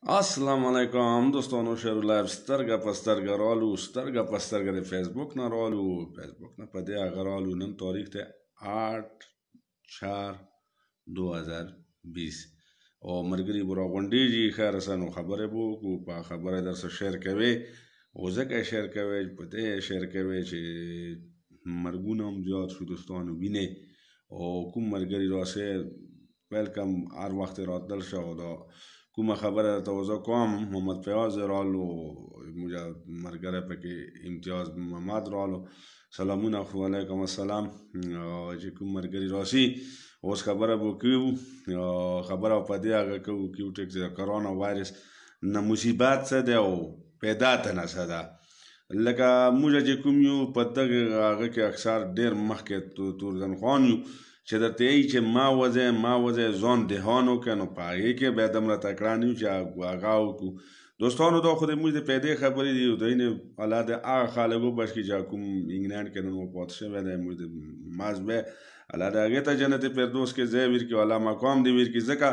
Assalamu alaikum دوستانو شهر لایف سترګه په سترګه رالو سترګه په سترګه د فیسبوک نه رالو فیسبوک نه په دې هغه رالو نن تاریخ ته 8/4/2020 او مرګري برا غونډيږي خیر سنو خبره بو کو په خبره درس شیر کوي او ځکه شیر کوي په دې شیر کوي چې مرګونه هم زیات شو دوستانو ویني او کوم مرګري راسه ویلکم هر وخت راتل شو دا کومه خبره توضیح کوم محمد فیاض رالو موږ مرګره پکې امتیاز محمد رالو سلامونه علیکم السلام چې کوم مرګري راسي اوس خبره وکړو خبره په دې هغه کوو کیو ټیک د کرونا وایرس نه مصیبت څه دی او پیدا ته نه څه ده لکه موږ چې کوم یو په دغه هغه کې اکثر ډېر مخکې تورزن خوان یو چې درته یې چې ما وځه ځان دهانو که نو په هغې کې بیا دومره تکړه نه یو چې هغه وکړو دوستانو دا خو د موږ د پیدې خبرې دي د اینې الله د هغه خلکو بچ کې چې کوم انګلینډ کې نن وفات شوی دی موږ د مازبه الله د هغې ته جنت فردوس کې ځای ورکړي او الله مقام دې ورکړي ځکه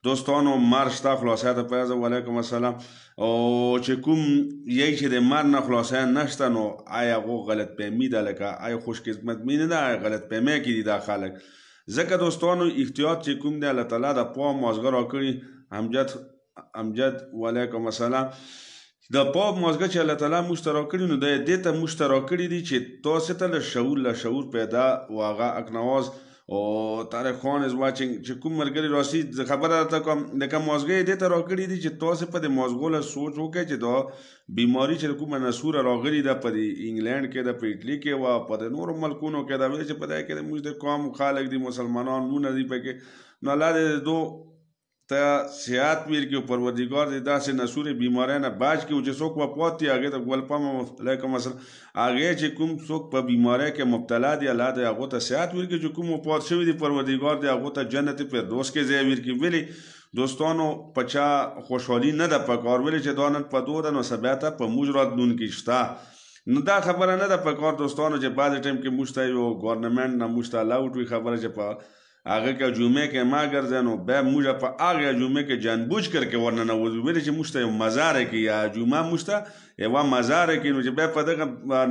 دوستانو مار شته خلاصه ته پیازه وعلیکم السلام او چې کوم یی چې د مار نه خلاصه نشته نو آیا هغو غلط فهمي ده لکه آیا خوش قسمت مې نه ده غلط فهمي کې دي دا خلک ځکه دوستانو احتیاط چې کوم دی الله تعالی د پوه مازغه راکړي امجد وعلیکم السلام د پوه مازغه چې الله تعالی موږ ته راکړي نو د دې ته موږ ته راکړي دي چې تاسو ته له شعور پیدا واغه اکنواز او طارق خان از واچینګ چې کوم مرګري راسي خبره راته کوم لکه مازغه دې ته راکړي دي چې تاسو په دې مازغه له سوچ وکړئ چې دا بیماری چې کومه نسوره راغلي ده په انګلند کې ده په ایټلی کې او په نورو ملکونو کې ده چې په دې کې موږ د قوم خلک دي مسلمانان مونږ دي پکې نو الله دې دو ته صحت ورکړي پروردګار دې داسې نسوري بیماری نه باج کړي چې څوک وفات دي هغې ته ګولپم علیکم السلام هغې چې کوم څوک په بیماری کې مبتلا دي الله دې هغو ته صحت ورکړي چې کوم وفات شوي دي پروردګار دې هغو ته جنت فردوس کې ځای ورکړي ولې دوستانو پچا خوشحالي نه ده پکار ولې چې دا نن په دو ده نو سبا ته په موږ راتلونکي شته نو دا خبره نه ده پکار دوستانو چې بعضې ټایم کې موږ ته یو ګورنمنټ نه موږ ته الاوټ وي خبره چې په هغه کې جمعې کې ما ګرځه نو بیا موږ په هغه جمعې کې جانبوج کر کې ورننوځو ولې چې موږ ته یو مزاره کې یا جمعه موږ ته یوه مزاره کې نو چې بیا په دغه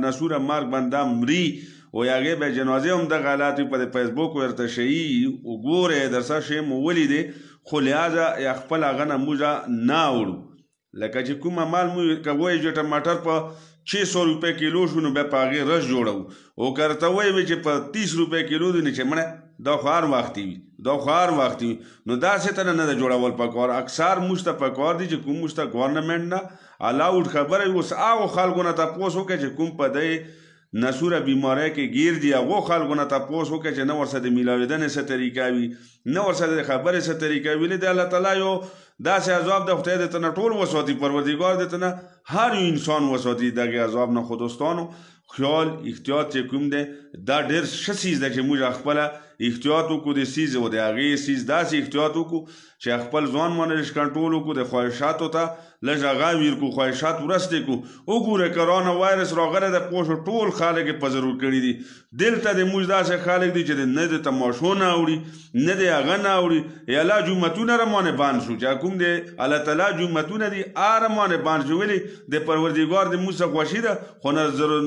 نسوره مرګ بنده مري او هغې بیا جنازې هم دغه حالات وي په فیسبوک ورته شیي وګورئ درسه شی مو ولیدې خو لهذا یا خپل هغه نه موږ نه اوړو لکه چې کومه مال مو که وایي چې ټماټر په 600 روپۍ کیلو شو نو بیا په هغې رس جوړو او که ورته وایي چې په 30 روپۍ کیلو دی نو چې مړه دا خو هر وختي وي نو داسې ته نه ده جوړول پکار اکثر موږ ته پکار دي چې کوم موږ ته ګورنمنټ نه الاوډ خبره وي اوس هغو خلکو نه تپوس وکړئ چې کوم په دې نسوره بیماری کې گیر دي هغو خلکو نه تپوس وکړئ چې نه ورسره د میلاویدنې څه طریقه وي نه ورسره د خبرې څه طریقه وي د الله تعالی یو داسې عذاب د خدای د ته نه ټول وساتي پروردګار د ته نه هر یو انسان وساتي دغه عذاب نه خو دوستانو خیال احتیاط چې کوم دی دا ډېر ښه څیز ده چې موږ خپله احتیاط وکړو د څیز او د هغې څیز داسې احتیاط وکړو چې خپل ځان باندې کنټرول وکړو د خواهشاتو ته لږ هغه ویر کړو خواهشات ورسته کړو وګوره کرونا وایرس راغلی د پوه شو ټول خلک یې په ضرور کړي دي دلته د موږ داسې خلک دي چې نه د تماشو نه اوړي نه د هغه نه اوړي یا الله جوماتونه رمانې بند شو چې کوم د الله تعالی جوماتونه دي رمانې بند شو ولې د پروردګار د موږ څخه خوښي ده خو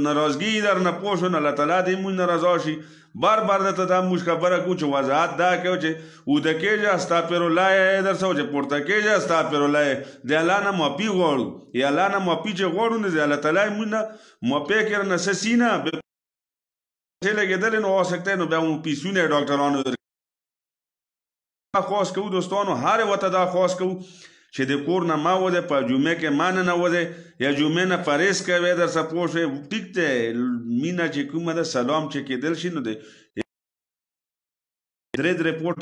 ناراضګي در نه پوه شو الله تعالی دې موږ نه رضا شي بار درته دا موږ خبره کوو چې وضاحت دا کوو چې اوده کېږه استغفرالله یې در څه چې پورته کېږه استغفرالله یې د الله نه معافي غواړو یا الله نه معافي چې غواړو نو د الله تعالی موږ نه معافي کړه نه څه سي نه پیسې لګېدلې نو هو سکته نو بیا مو پیسونه ډاکټرانو خواست کوو دوستانو هر وته دا خواست کوو چې د کور نه ما وځه په جمعې کې ما نه وځه یا جمعې نه پرهیز کوي در څه پوه شوې ټیک دی مینه چې کومه ده سلام چې کېدل شي نو د درې رپورټ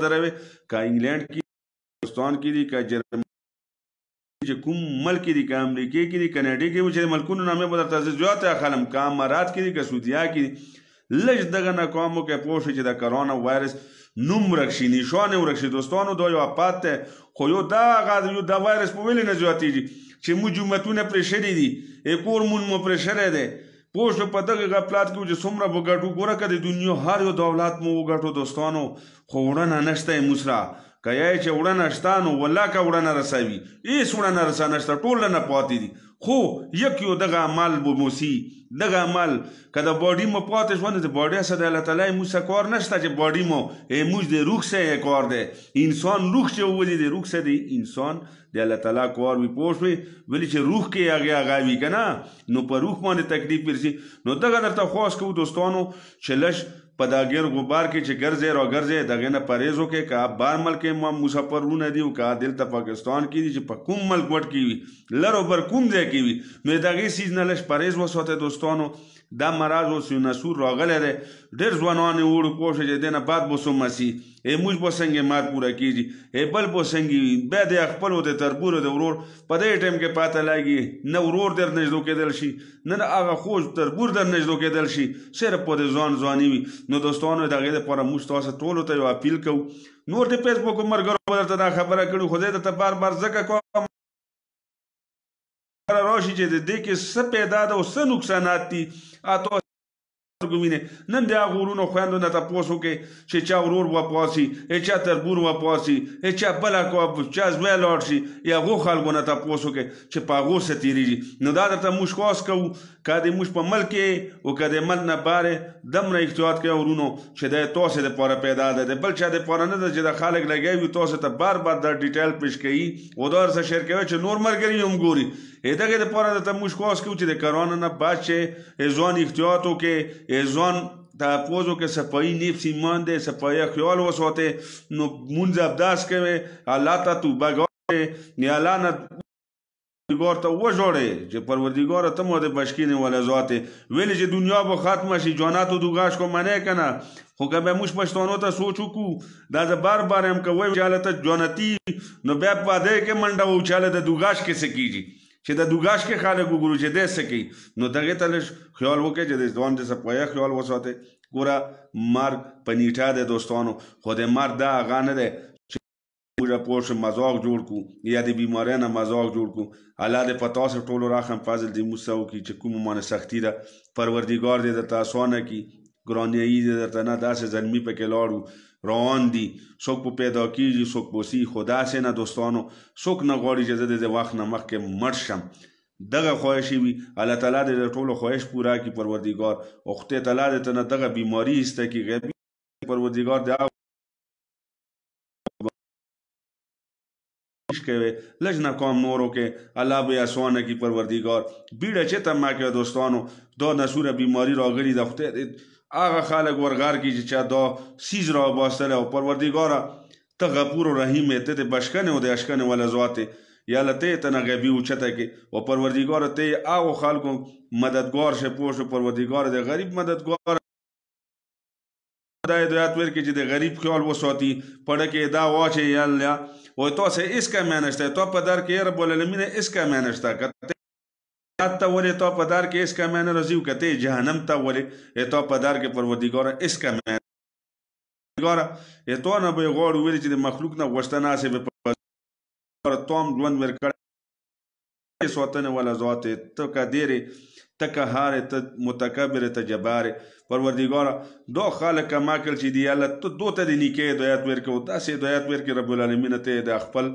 دروي که انګلینډ کې هندوستان کې دي که جرمني چې کوم ملک کې دي که امریکې کې دي کناډا کې چې ملکونو نامې به درته زیات اخلم که امارات کې دي که سعودیه کې دي لږ دغه نه کوم وکړئ پوه شئ چې د کرونا وایرس نوم ورک شي نشانې ورک شي دوستانو دا یو افات دی خو یو دا وایرس په ولې نه زیاتېږي چې موږ جوماتونه پرې شري دي کور مون مو پرې شری دی پوه شو په دغه غفلت کې چې څومره به ګټو ګوره که د دنیا هر یو دولت مو وګټو دوستانو خو وړنه نشته یې موږ سره که یې چې وړنه شته نو والله که وړنه رسوي هېڅ وړنه رسه نشته ټول نه پاتې دي خو یک یو دغه عمل به موسی دغه عمل که د باډي مو پاتې شو نو د باډي سره د الله تعالی موږ سره کار نشته چې باډي مو موږ د روح سره کار دی انسان روح چې ولې د روح سره دی انسان د الله تعالی کار وي پوه شوې ولې چې روح کې هغه وي که نه نو په روح باندې تکلیف ورسي نو دغه درته خواست کوو دوستانو چې لږ په دا ګیر غبار کې چې ګرځې را ګرځې دغې نه پرهیز وکړې که بار ملک مسافرونه دي او که دلته پاکستان کې دي چې په کوم ملک وټ کې وي لر او بر کوم ځای کې وي نو د هغې څیز نه لږ پرهیز وساتئ دوستانو دا مرض اوس یو نسور راغلی دی ډېر ځوانان یې وړو پوه شو چې دې نه بعد به څومره سي موږ به څنګه مار پوره کېږي بل به څنګه وي بیا د خپلو د تربورو د ورور په دې ټایم کې پاته لګي نه ورور در نږدې کېدل شي نه هغه خوږ تربور در نږدې کېدل شي صرف په د ځان ځاني وي نو دوستانو د هغې دپاره موږ تاسو ټولو ته یو اپیل کوو نور د فیسبوک ملګرو به درته دا خبره کړي خو دی درته بار بار ځکه کوم راشي چې د دې کې څه پیدا ده او څه نقصانات دي تاسو نن د هغو وروڼو خویندو نه تپوس وکړئ چې چا ورور وپاسي چا تربور وپاسي چا بله چا زوی لاړ شي یا هغو خلکو نه تپوس وکړئ چې په هغو څه تېرېږي نو دا درته موږ خواست کوو که د موږ په ملک کې او که د ملک نه بارې دومره احتیاط کوئ ورونو چې دی تاسو دپاره پیدا ده د بل چا دپاره نه ده چې د خلک لګیا وي تاسو ته بار بار دا ډیټیل پیش کوي او دا ورسره شیر کوي چې نور ملګري هم ګوري دغې دپاره درته موږ خواست کوو چې د کرونا نه بعد چې ځان احتیاط وکړې ځان تحفظ وکړې صفایي نفس ایمان دی صفایي خیال وساتې نو مونځ ابداس کوئ الله ته توبه کوئ یا الله نه پروردگار ته وژاړئ چې پروردگار ته مو د بشکینې والا ذات ویلې چې دنیا به ختمه شي جانت و دوغاش کو منع کنه خو که به موږ پښتانو ته سوچ وکړو دا زه بار بار هم کوئ چې هلته جانتي نو بیا په واده کې منډه و چې هله د دوغاش کې څه کېږي چې د دوغاش کې خلک وګورو چې دی څه کوي نو دغې ته لږ خیال وکړئ چې د ځوان د صفایه خیال وساتئ ګوره مرګ په نیټه دی دوستانو خو د مرګ دا هغه نه دی چې موږ پوه شو مذاق جوړ کړو یا د بیمارۍ نه مذاق جوړ کړو الله دې په تاسو ټولو رحم فضل دې موږ څه وکړي چې کومه مانه سختي ده پروردګار دې درته اسانه کړي ګرانیایي دې درته نه داسې زلمي پکې لاړو روان دي څوک په پیدا کېږي څوک پوسي خو داسې نه دوستانو څوک نه غواړي چې زه د وخت نه مخکې مړ شم دغه خواهش وي الله تعالی دې د ټولو خواهش پوره کړي پروردګار او خدای تعالی دې ته نه دغه بیماري ایسته کړي غیبي پروردګار دې کوي لږ ناکام نور وکړي الله به یې اسانه کړي پروردګار بیړه چې ته ما کوي دوستانو دا نسوره بیماري راغلي ده خدای هغه خلک ورغار کی چې چا دا سیز را باستله او پروردګاره ته غفور و رحیم ته د بشکنې او د اشکنې والا ذات یا الله ته ته نه غیبي اوچته کې او پروردګاره ته هغو خلکو مددګار شه پوه شو پروردګار د غریب مددګار دا هدایت ورکړي چې د غریب خیال وساتي پړه کې دا واچي یا الله او تاسو هیڅ کمی نشته تو په در کې رب العالمین هیڅ کمی نشته ته ولې تا په دار کې اس کمی نه راځي او که ته جهنم ته ولې تا په دار کې پروردګاره اس کمی پروردګاره تو نه به یې غواړو ویلې چې د مخلوق نه غوښته ناسې به تو هم ژوند ورکړی ساتنې والا ذات ته که ډېرې ته که هارې ته متکبرې ته جبارې پروردګاره دا خلک ما کړل چې دی الله ته دو ته د نیکۍ هدایت ورکړو داسې هدایت ورکړي رب العالمین ته د خپل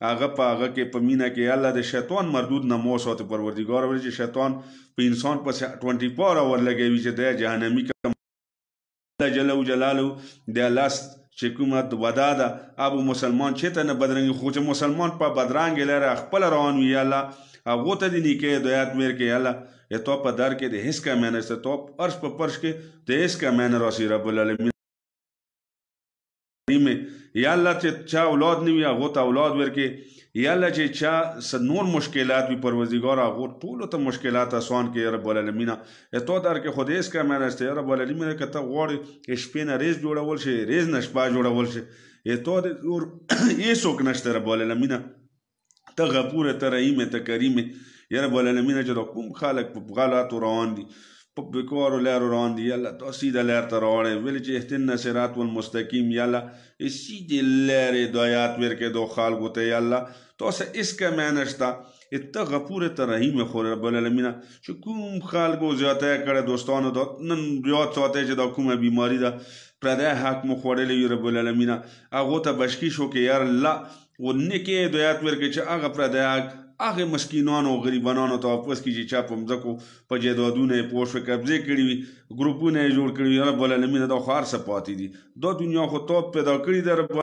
هغه په هغه کې په مینه کې الله د شیطان مردود نه مو ساتي پروردګار وایي چې شیطان په انسان پسې 24 اور لګوي چې د جهنمي کوم الله جل جلاله د الله چې کومه ودا ده ابو مسلمان چې ته نه بدرنګي خو چې مسلمان په بدرنګ لاره خپل روان وي الله هغه ته د نیکۍ هدایت ورکړي الله تو په در کې د هیڅ کا معنی ست تو ارش په پرش کې د هیڅ کا معنی راسي رب العالمین یا الله چې چا اولاد نه وي هغه ته اولاد ورکړي یا الله چې چا نور مشکلات وي پروردګار هغه ټولو ته مشکلات آسان کړي رب العالمین تو در کې خود هیڅ کا معنی ست رب العالمین کته غوړ شپې نه ریز جوړول شي ریز نشپا جوړول شي تو اور یې څوک نشته رب العالمین ته غفور ته رحیم ته کریم یا رب العالمین چې کوم خلق په غلط روان دي په بیکارو لارو روان دي یا الله تو سیده لار ته راوړې ویل چې اهدنا صراط المستقیم یا الله سیده لارې هدایت ورکړې دو خلکو ته یا الله تاسو هیڅ کمی نشته ته غفور ته رحیم خو رب العالمین چې کوم خلکو زیاتی کړی دوستانو دا نن یاد ساتئ چې دا کومه بیماري ده پردی حق مو خوړلی وي رب العالمینه هغو ته بشکیش وکړې یا الله و نیکې هدایت ورکړي چې هغه پردی حق هغه مسکینانو او غریبانانو ته واپس کړي چې چا په مځکو په جایدادونه یې پوه شوې قبضې کړي وي ګروپونه یې جوړ کړي وي رب العالمینه دا خو هر څه پاتې دي دا دنیا خو توپ پیدا کړي ده رب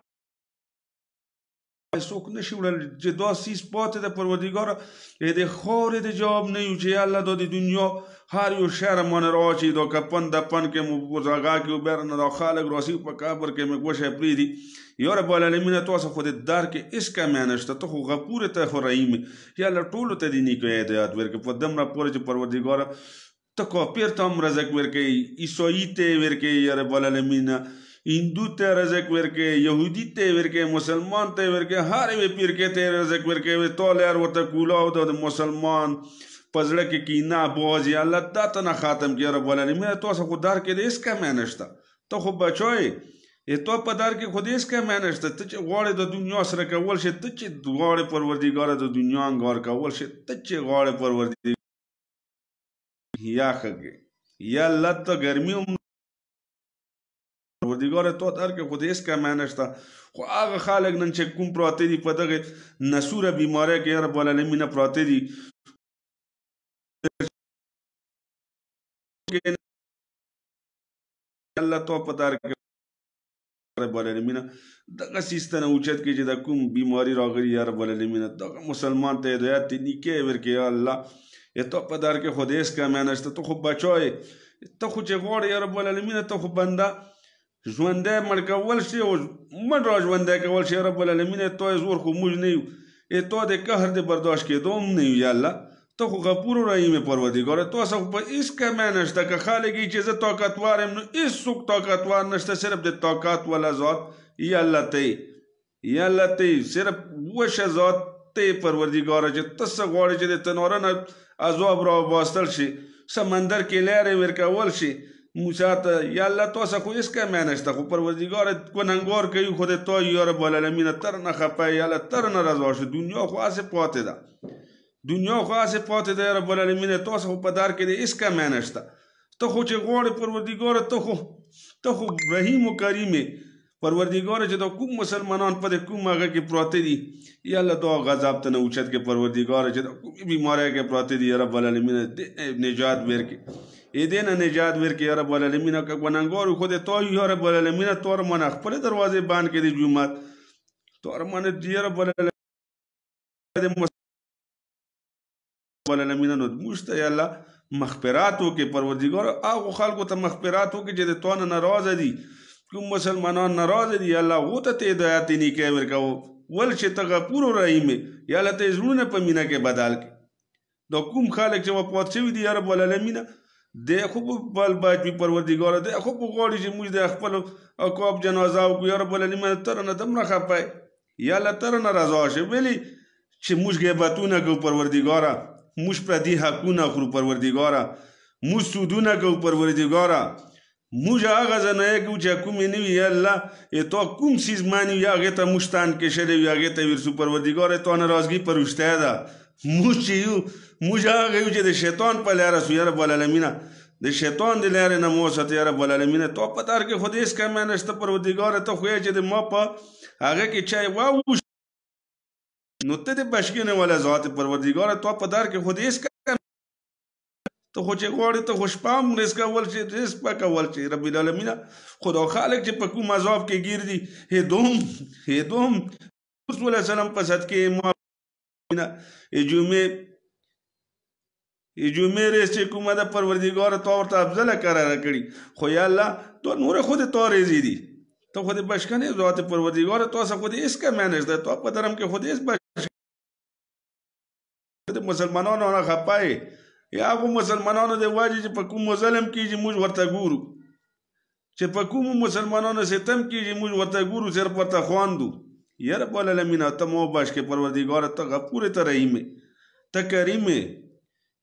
څوک نشي وړلی چې دا سیز پاتې ده پروردګاره د خاورې د جواب نه یو چې الله دا د دنیا هر یو شی رامانه راواچوي دا کپن دپن کې مو په ځاګه کې وبېره نه دا خلک راسي په قبر کې مې ګوښی پرېږدي یا رب العالمینه تاسو خو د در کې هېڅ کمی نشته ته خو غفور ته خو رحیم یا الله ټولو ته د نیکو هدایت ورکړي په دومره پورې چې پروردګاره ته کافر ته هم رزق ورکوي عیسایي ته یې ورکوي یا رب العالمینه هندو ته رزق ورکوي یهودي ته یې ورکوي مسلمان ته یې ورکوي هر یوې پیرکې ته یې رزق ورکوي تا لار ورته کولاو د مسلمان په زړه کې کینه باز یا الله دا ته نه ختم کړي رب العالمین تاسو خو در کې د هېڅ کمی نشته ته خو بچو یې تا په در کې خو د هېڅ کمی نشته ته چې غواړې د دنیا سره کول شي ته چې غواړې پروردګاره د دنیا انګار کول شي ته چې غواړې پروردګار یا ښه یا الله ته ګرمي هم پروردګاره تو در کې خو د هېڅ کمی نشته خو هغه خلک نن چې کوم پراته دي په دغه نسوره بیمارۍ کې یا رب العالمین پراته دي الله تو په دار کې رب العالمین دغه سیستنه اوچت کې چې د کوم بیماری راغلی یا رب العالمین دغه مسلمان ته هدایت نیکې ورکړي یا الله تو په دار کې خو د هېڅ کمی نشته ته خو بچو یې ته خو چې غواړې یا رب العالمین ته خو بنده ژوندی مړ کول شي او مړ را ژوندی کول شي رب العالمین تو یې زور خو موږ نه یو تو د قهر د برداشت کېدو هم نه یو یا الله ته خو غفور رحیم پروردګاره تاسو خو په هېڅ کمی نشته که خلک یې چې زه طاقتوار یم نو هېڅوک طاقتوار نشته صرف د طاقت والا ذات یا الله ته یا الله ته صرف وشه ذات ته پروردګاره چې ته څه غواړې چې د تنوره نه عذاب را وباستل شي سمندر کې لارې ورکول شي موسی ته یا الله تاسو خو هېڅ کمی نشته خو پروردګاره ګنهګار کوي خو د تا یا رب العالمین تر نه خفه یا الله تر نه رضا شي دنیا خو هسې پاتې ده دنیا خو هسې پاتې ده رب العالمین تاسو خو په در کې د هېڅ کمی نشته ته خو چې غواړې پروردګاره ته خو رحیم و کریم یې پروردګاره چې دا کوم مسلمانان په د کوم هغه کې پراته دي یا الله دا غضب ته نه اوچت کې پروردګاره چې دا کومې بیماری کې پراته دي یا رب العالمین نجات ورکړي دې نه نجات ورکړي یا رب العالمین که ګنهګار خو د تا یا رب العالمین تو ارمانه خپلې دروازې بند کړي د جومات تو ارمانه یا رب العالمین العالمین نو موږ ته یا الله مغفرات وکړي پروردګاره هغو خلکو ته مغفرات وکړي چې د تا نه ناراضه دي کوم مسلمانان ناراضه دي یا الله هغو ته هدایت نیکۍ ورکوه ول چې ته غفور رحیم یا الله ته یې زړونه په مینه کې بدل کړي دا کوم خلک چې وفات شوي دي یا رب العالمین دی خو په بل باید وي پروردګاره دی خو په غواړي چې موږ د خپلو اقواب جنازه وکړو یا رب العالمین تر نه دومره خفه یا الله تر نه رضا شي ولې چې موږ غیبتونه کوو پروردګاره موږ پردي حقونه خورو پروردګاره موږ سودونه کوو پروردګاره موږ هغه ځنایه کوو چې کومې نه وي یا الله تا کوم څیز ماني وي هغې ته موږ تان کشلی وي هغې ته ورسو پروردګاره تا ناراضګي پر رښتیا ده موږ چې یو موږ هغه یو چې د شیطان په لاره سو یا رب العالمین د شیطان د لارې نه مو وساتې یا رب العالمین تا په در کې خو د هېڅ کمی نشته پروردګاره ته خو یې چې د ما په هغه کې چای واوښ نو ته د بشکینې والا ذات پروردګاره تا په در کې خو د هېڅ کمی ته خو چې غواړې ته خو شپه هم رزق کول شي رزق به کول شي رب العالمین خو دا خلک چې په کوم عذاب کې ګیر دي هېدوم رسول الله سلام په صدقې ما جمعې ریز چې کومه ده پروردګاره تا ورته افضله قراره کړي خو یا الله تو نور خود تا ریزي دي ته خو د بشکنې ذات پروردګاره تاسو خو د هېڅ کمی نشته تو په درم کې خو د هېڅ د مسلمانانو نه خفه یې یا هغو مسلمانانو د وجې چې په کوم ظلم کېږي موږ ورته ګورو چې په کومو مسلمانانو ستم کېږي موږ ورته ګورو صرف ورته خواندو یا رب العالمین ته مو بخش کې پروردګاره ته غفور ته رحیم ته کریم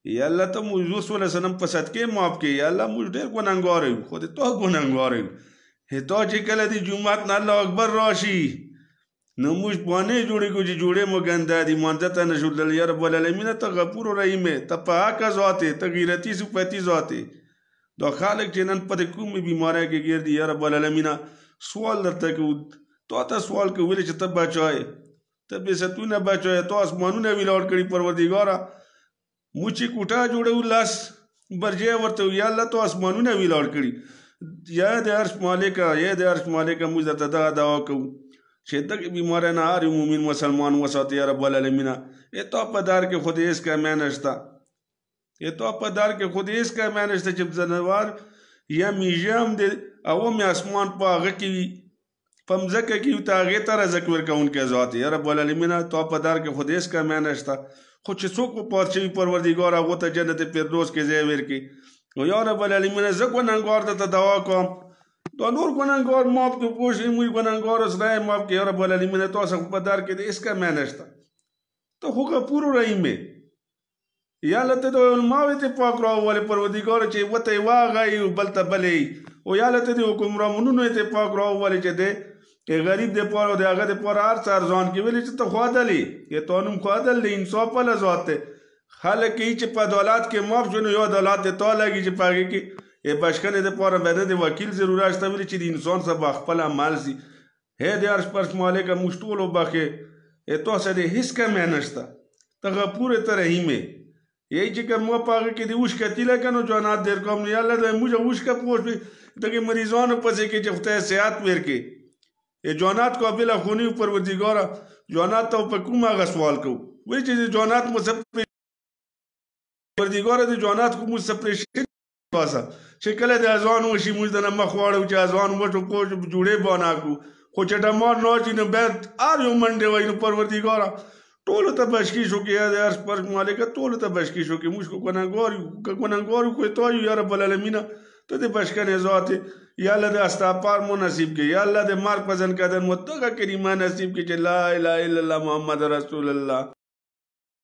یا الله ته موږ رسول صلی الله علیه وسلم په صدقې معاف کړي یا الله موږ ډېر ګنهګار یو خو د تا ګنهګار یو تا چې کله د جومات نه الله اکبر راشي نو موږ بانې جوړې کړو چې جوړې مو ګنده دي مانځه ته نه شو تللی یا رب العالمین ته غفور رحیم ته په حقه ذات ته غیرتي صفتی ذات دا خلک چې نن په دې کومې بیمارۍ کې ګیر دي یا رب العالمینه سوال درته کوو تا ته سوال کوو ولې چې ته بچه یې ته بېستونه بچه یې تا اسمانونه ویلاړ کړي پروردګاره موږ چې کوټه جوړو لس برجې ورته یا الله تو اسمانونه ویلاړ کړي یا د عرش مالکه یا د عرش مالکه موږ درته دغه دعا کوو چې دغه بیماری نه هر مومن مسلمان وساتي یا رب العالمینه ای تا په دار کې خود هیڅ کمی نشته ای تا په دار کې خود هیڅ کمی نشته چې زنوار یا میږه هم د اوم اسمان په هغه کې وي په مځکه کې ته هغې ته رزق ورکوونکی ذات یا رب العالمینه تا په دار کې خود هیڅ کمی نشته خو چې څوک وفات شوي پروردګار هغو ته جنت فردوس کې ځای ورکړي نو یا رب العالمینه زه ګنهګار ته دعا کوم دا نور ګنهګار معاف کړي پوه شئ موږ ګنهګار زړه یې معاف کړي یا رب العالمینه تاسو په دار کې د هېڅ کمی نشته ته خو غفور رحیم یې یا الله ته د علماو اتفاق راوولې پروردګار چې وته یې واغایي بل ته بل یې او یا الله ته د حکمرانونو اتفاق راوولې چې دی غریب د پاره او د هغه د پاره هر څه ارزان کې ویلې چې ته خو عدل یې یا تا نوم خو عدل دی انصاف والا ذات دی خلک یې چې په عدالت کې معاف شو نو یو عدالت د تا لګي چې په هغې کې بشکنې د پاره به نه د وکیل ضرورت شته ویلې چې د انسان څخه به خپل عمل سي هی د عرش پرش مالکه موږ ټول وبخې تاسو د هېڅ کمی نشته ته غفور ته رحیم یې یہی چې کوم په هغه کې د اوښکه تیله که نو جانات در کوم نو یا الله د موږ اوښکه پوښ دغې مریضانو پسې کې چې خدای صحت ورکړي جانات قابله خونی پروردګاره جانات ته په کوم هغه سوال کوو وایي چې جانات مو څه پروردګاره د جانات خو موږ څه پرېښي باسه چې کله د اذان وشي موږ دنه مخ واړو چې اذان وشو کوږ جوړې بانه کړو خو چې ډمان ناچي نو بیا هر یو منډې وایي نو پروردګاره ټولو ته بشکي شو کې یا د عرش پر مالکه ټولو ته بشکي شو کې موږ خو ګنهګار یو که ګنهګار یو خو تا یو یا رب العالمینه ته د بشکنې ذات یا الله د استغفار مو نصیب کړي یا الله د مرګ په ځنکدن مو دغه کلمه نصیب کړي چې لا اله الا الله محمد رسول الله